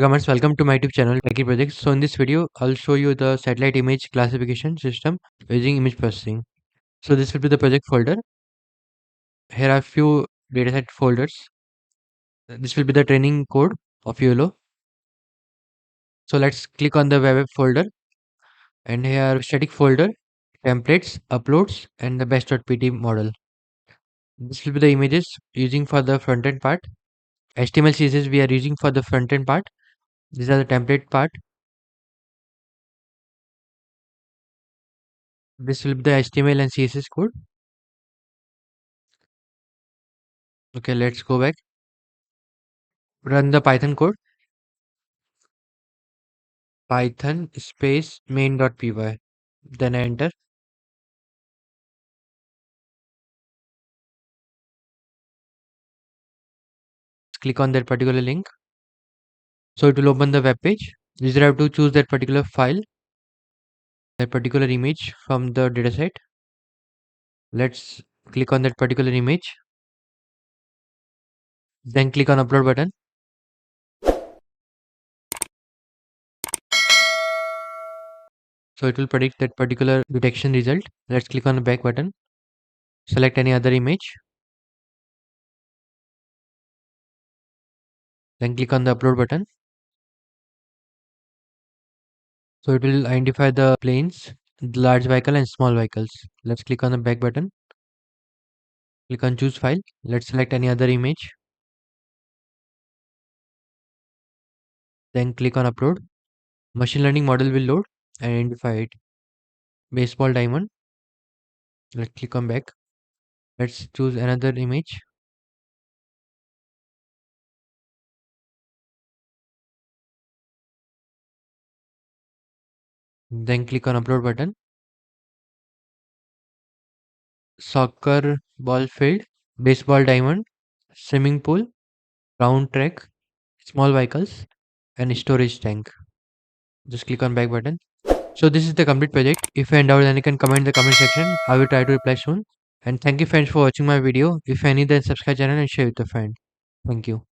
Comments, welcome to my YouTube channel Techie Projects. So in this video, I'll show you the satellite image classification system using image processing. So this will be the project folder. Here are few dataset folders. This will be the training code of YOLO. So let's click on the web folder, and here static folder, templates, uploads, and the best.pt model. This will be the images using for the front end part. HTML CSS we are using for the front end part. These are the template part. This will be the HTML and CSS code. Okay, let's go back. Run the Python code. Python space main.py. Then enter. Click on that particular link. So it will open the web page. You have to choose that particular file, that particular image from the dataset. Let's click on that particular image. Then click on upload button. So it will predict that particular detection result. Let's click on the back button. Select any other image. Then click on the upload button. So it will identify the planes, the large vehicle and small vehicles. Let's click on the back button. Click on choose file. Let's select any other image. Then click on upload. Machine learning model will load and identify it. Baseball diamond. Let's click on back. Let's choose another image. Then click on upload button. Soccer ball field, baseball diamond, swimming pool, round track, small vehicles, and storage tank. Just click on back button. So this is the complete project. If you have doubt, then you can comment in the comment section. I will try to reply soon. And thank you friends for watching my video. If you need, then subscribe channel and share with a friend. Thank you.